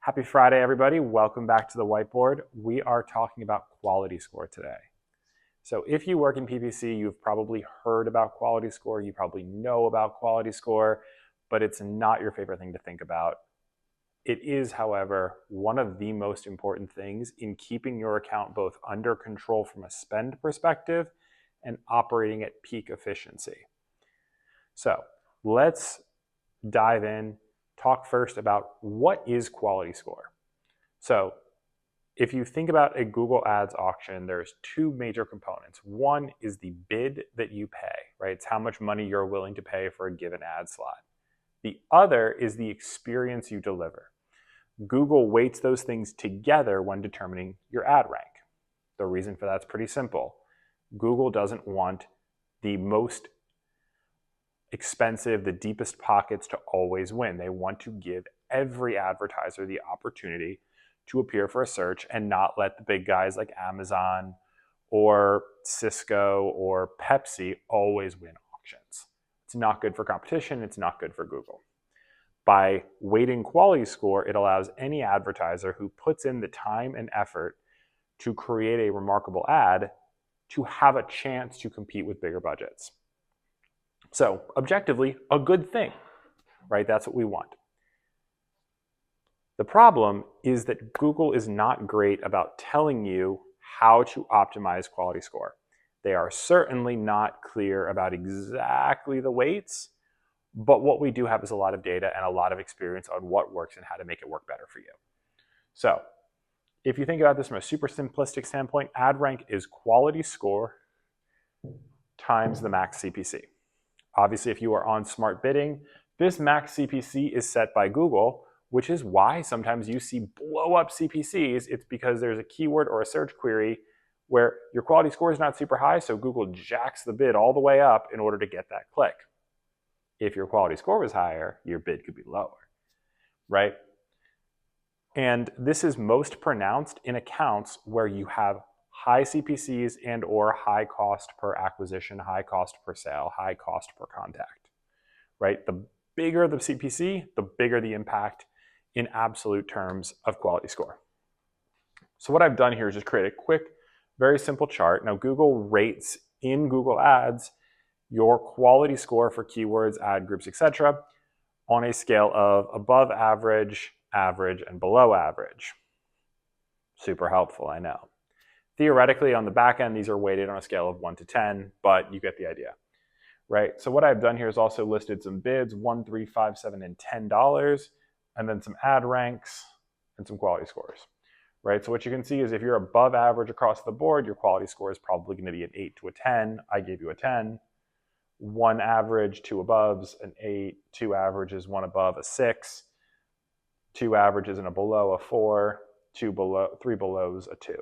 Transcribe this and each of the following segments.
Happy Friday, everybody. Welcome back to the whiteboard. We are talking about quality score today. So if you work in PPC, you've probably heard about quality score. You probably know about quality score, but it's not your favorite thing to think about. It is, however, one of the most important things in keeping your account both under control from a spend perspective and operating at peak efficiency. So let's dive in. Talk first about what is quality score. So if you think about a Google Ads auction, there's two major components. One is the bid that you pay, right? It's how much money you're willing to pay for a given ad slot. The other is the experience you deliver. Google weights those things together when determining your ad rank. The reason for that's pretty simple. Google doesn't want the most expensive, the deepest pockets to always win. They want to give every advertiser the opportunity to appear for a search and not let the big guys like Amazon or Cisco or Pepsi always win auctions. It's not good for competition. It's not good for Google. By weighting quality score, it allows any advertiser who puts in the time and effort to create a remarkable ad to have a chance to compete with bigger budgets. So objectively, a good thing, right? That's what we want. The problem is that Google is not great about telling you how to optimize quality score. They are certainly not clear about exactly the weights, but what we do have is a lot of data and a lot of experience on what works and how to make it work better for you. So if you think about this from a super simplistic standpoint, ad rank is quality score times the max CPC. Obviously, if you are on smart bidding, this max CPC is set by Google, which is why sometimes you see blow up CPCs. It's because there's a keyword or a search query where your quality score is not super high, so Google jacks the bid all the way up in order to get that click. If your quality score was higher, your bid could be lower, right? And this is most pronounced in accounts where you have high CPCs and or high cost per acquisition, high cost per sale, high cost per contact, right? The bigger the CPC, the bigger the impact in absolute terms of quality score. So what I've done here is just create a quick, very simple chart. Now Google rates in Google Ads your quality score for keywords, ad groups, etc. on a scale of above average, average, and below average. Super helpful, I know. Theoretically, on the back end, these are weighted on a scale of 1 to 10, but you get the idea, right? So what I've done here is also listed some bids, $1, $3, $5, $7, and $10, and then some ad ranks and some quality scores, right? So what you can see is if you're above average across the board, your quality score is probably going to be an 8 to a 10. I gave you a 10. 1 average, 2 aboves, an 8. 2 averages, 1 above, a 6. 2 averages and a below, a 4. 3 belows, a 2.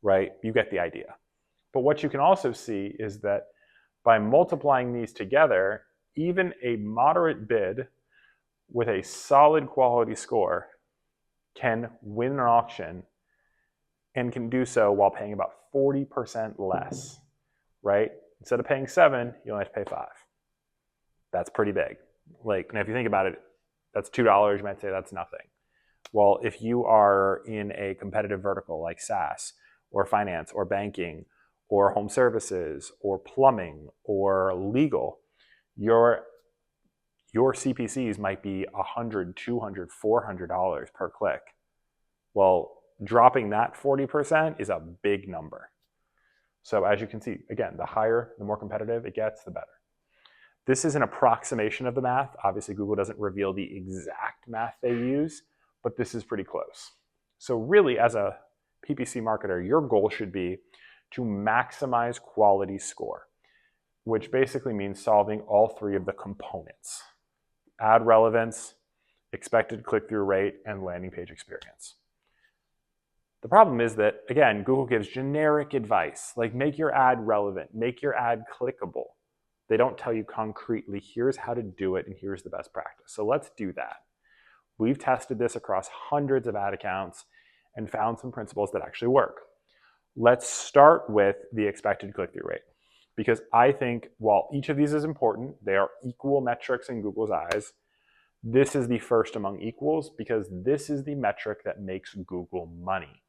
Right? You get the idea. But what you can also see is that by multiplying these together, even a moderate bid with a solid quality score can win an auction and can do so while paying about 40% less, right? Instead of paying 7, you only have to pay 5. That's pretty big. Like, now if you think about it, that's $2. You might say that's nothing. Well, if you are in a competitive vertical like SaaS, or finance, or banking, or home services, or plumbing, or legal, your CPCs might be $100, $200, $400 per click. Well, dropping that 40% is a big number. So as you can see, again, the more competitive it gets, the better. This is an approximation of the math. Obviously, Google doesn't reveal the exact math they use, but this is pretty close. So really, as a PPC marketer, your goal should be to maximize quality score, which basically means solving all 3 of the components: ad relevance, expected click-through rate, and landing page experience. The problem is that, again, Google gives generic advice, like make your ad relevant, make your ad clickable. They don't tell you concretely, here's how to do it and here's the best practice. So let's do that. We've tested this across hundreds of ad accounts and found some principles that actually work. Let's start with the expected click-through rate, because I think while each of these is important, they are equal metrics in Google's eyes. This is the first among equals because this is the metric that makes Google money.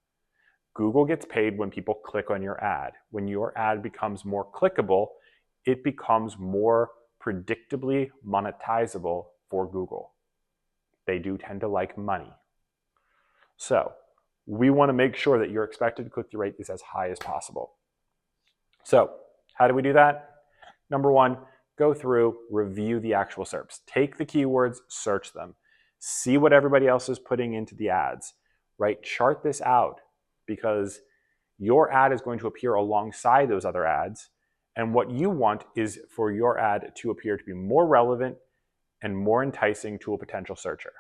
Google gets paid when people click on your ad. When your ad becomes more clickable, it becomes more predictably monetizable for Google. They do tend to like money. So we want to make sure that your expected click-through rate is as high as possible. So how do we do that? Number one, go through, review the actual SERPs. Take the keywords, search them. See what everybody else is putting into the ads, right? Chart this out because your ad is going to appear alongside those other ads. And what you want is for your ad to appear to be more relevant and more enticing to a potential searcher.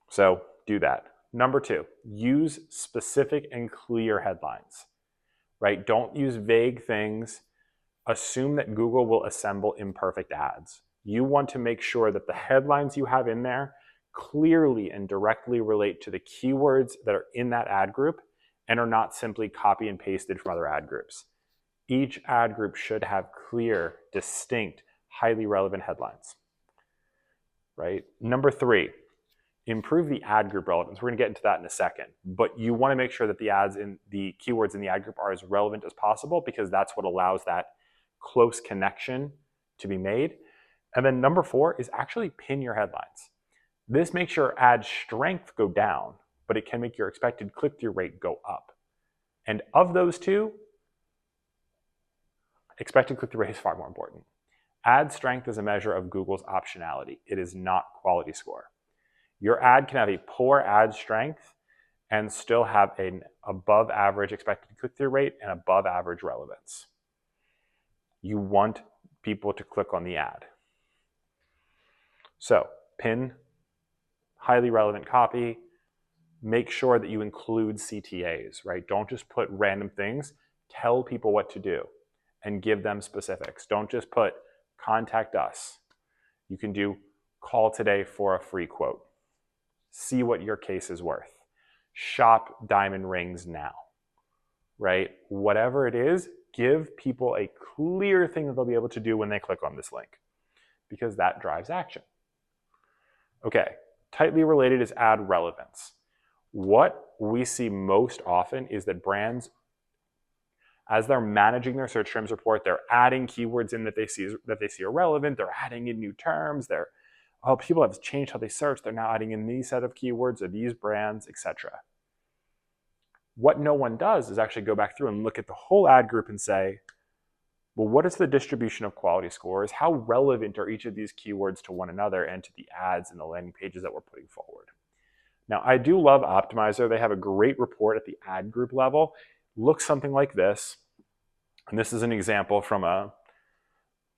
So do that. Number two, use specific and clear headlines, right? Don't use vague things. Assume that Google will assemble imperfect ads. You want to make sure that the headlines you have in there clearly and directly relate to the keywords that are in that ad group and are not simply copy and pasted from other ad groups. Each ad group should have clear, distinct, highly relevant headlines, right? Number three, improve the ad group relevance. We're going to get into that in a second, but you want to make sure that the ads in the keywords in the ad group are as relevant as possible because that's what allows that close connection to be made. And then number four is actually pin your headlines. This makes your ad strength go down, but it can make your expected click-through rate go up. And of those two, expected click-through rate is far more important. Ad strength is a measure of Google's optionality. It is not quality score. Your ad can have a poor ad strength and still have an above average expected click-through rate and above average relevance. You want people to click on the ad. So pin highly relevant copy. Make sure that you include CTAs, right? Don't just put random things. Tell people what to do and give them specifics. Don't just put contact us. You can do call today for a free quote. See what your case is worth. Shop diamond rings now, right? Whatever it is, give people a clear thing that they'll be able to do when they click on this link because that drives action. Okay, tightly related is ad relevance. What we see most often is that brands, as they're managing their search terms report, they're adding keywords in that they see are relevant. They're adding in new terms. People have changed how they search. They're now adding in these set of keywords or these brands, etc. What no one does is actually go back through and look at the whole ad group and say, well, what is the distribution of quality scores? How relevant are each of these keywords to one another and to the ads and the landing pages that we're putting forward? Now, I do love Optimizer. They have a great report at the ad group level. Looks something like this. And this is an example from an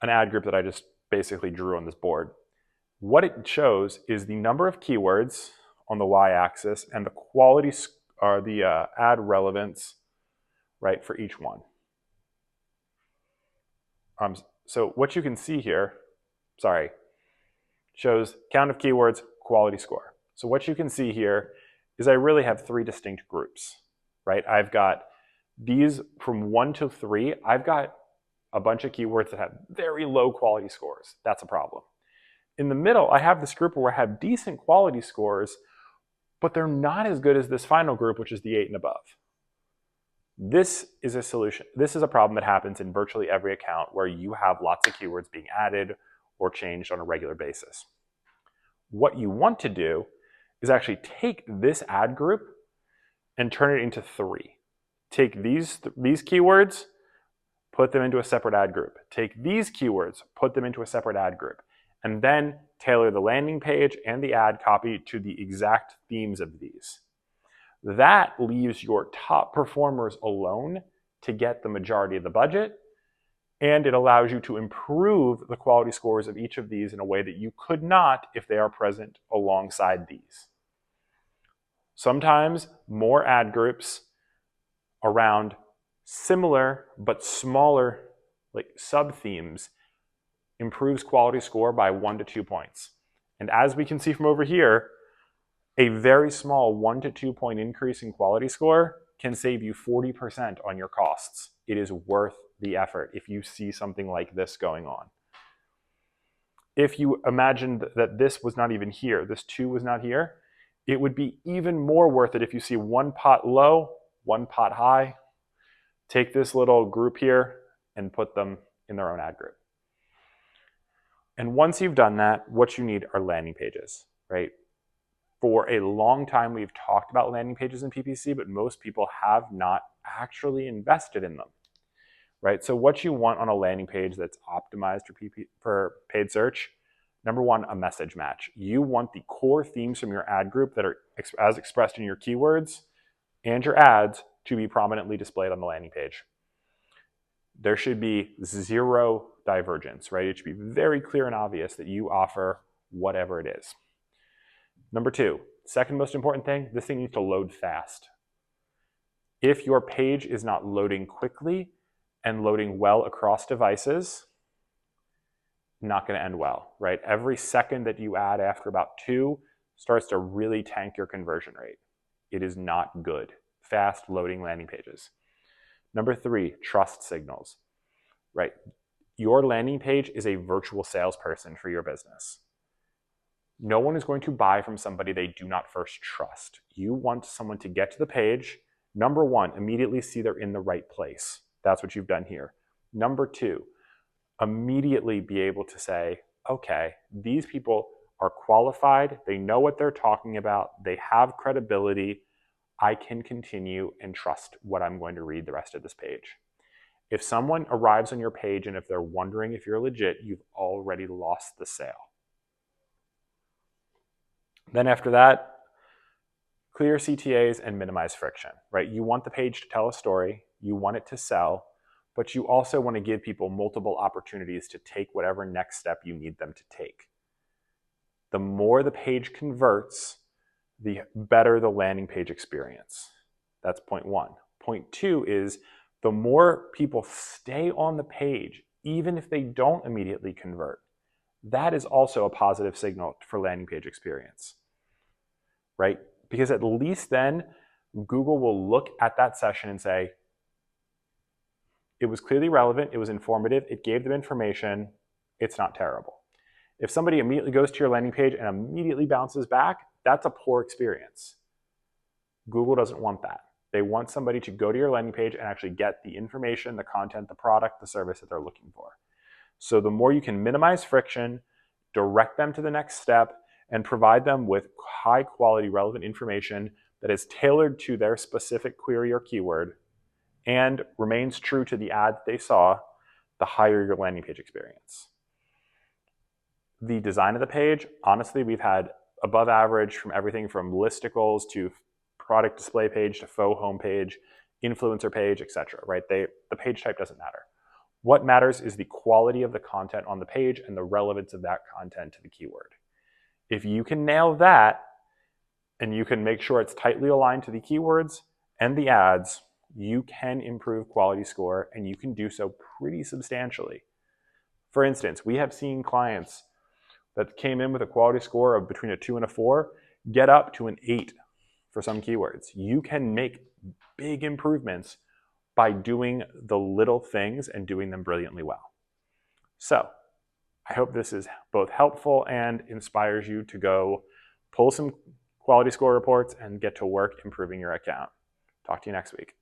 ad group that I just basically drew on this board. What it shows is the number of keywords on the y-axis and the quality or the ad relevance, right, for each one. So what you can see here, shows count of keywords, quality score. So what you can see here is I really have three distinct groups, right? I've got these from 1 to 3. I've got a bunch of keywords that have very low quality scores. That's a problem. In the middle, I have this group where I have decent quality scores, but they're not as good as this final group, which is the 8 and above. This is a solution. This is a problem that happens in virtually every account where you have lots of keywords being added or changed on a regular basis. What you want to do is actually take this ad group and turn it into 3. Take these keywords, put them into a separate ad group. Take these keywords, put them into a separate ad group, and then tailor the landing page and the ad copy to the exact themes of these. That leaves your top performers alone to get the majority of the budget, and it allows you to improve the quality scores of each of these in a way that you could not if they are present alongside these. Sometimes more ad groups around similar but smaller sub-themes improves quality score by 1 to 2 points. And as we can see from over here, a very small 1 to 2 point increase in quality score can save you 40% on your costs. It is worth the effort if you see something like this going on. if you imagined that this was not even here, this 2 was not here, it would be even more worth it if you see one pot low, one pot high. Take this little group here and put them in their own ad group. And once you've done that, what you need are landing pages, right? For a long time, we've talked about landing pages in PPC, but most people have not actually invested in them, right? So what you want on a landing page that's optimized for paid search, number one, a message match. You want the core themes from your ad group that are as expressed in your keywords and your ads to be prominently displayed on the landing page. There should be zero divergence, right? It should be very clear and obvious that you offer whatever it is. Number two, second most important thing, this thing needs to load fast. If your page is not loading quickly and loading well across devices, not going to end well, right? Every second that you add after about 2 starts to really tank your conversion rate. It is not good. Fast loading landing pages. Number 3, trust signals, right? Your landing page is a virtual salesperson for your business. No one is going to buy from somebody they do not first trust. You want someone to get to the page. Number 1, immediately see they're in the right place. That's what you've done here. Number 2, immediately be able to say, okay, these people are qualified. They know what they're talking about. They have credibility. I can continue and trust what I'm going to read the rest of this page. If someone arrives on your page and if they're wondering if you're legit, you've already lost the sale. Then after that, clear CTAs and minimize friction, right? You want the page to tell a story, you want it to sell, but you also want to give people multiple opportunities to take whatever next step you need them to take. The more the page converts, the better the landing page experience. That's point 1. Point 2 is the more people stay on the page, even if they don't immediately convert, that is also a positive signal for landing page experience, right? Because at least then Google will look at that session and say, it was clearly relevant, it was informative, it gave them information, it's not terrible. If somebody immediately goes to your landing page and immediately bounces back, that's a poor experience. Google doesn't want that. They want somebody to go to your landing page and actually get the information, the content, the product, the service that they're looking for. So the more you can minimize friction, direct them to the next step, and provide them with high quality relevant information that is tailored to their specific query or keyword and remains true to the ad they saw, the higher your landing page experience. The design of the page, honestly, we've had above average from everything from listicles to product display page to faux home page, influencer page, etc. Right? The page type doesn't matter. What matters is the quality of the content on the page and the relevance of that content to the keyword. If you can nail that and you can make sure it's tightly aligned to the keywords and the ads, you can improve quality score and you can do so pretty substantially. For instance, we have seen clients that came in with a quality score of between a 2 and a 4 get up to an 8 for some keywords. You can make big improvements by doing the little things and doing them brilliantly well. So I hope this is both helpful and inspires you to go pull some quality score reports and get to work improving your account. Talk to you next week.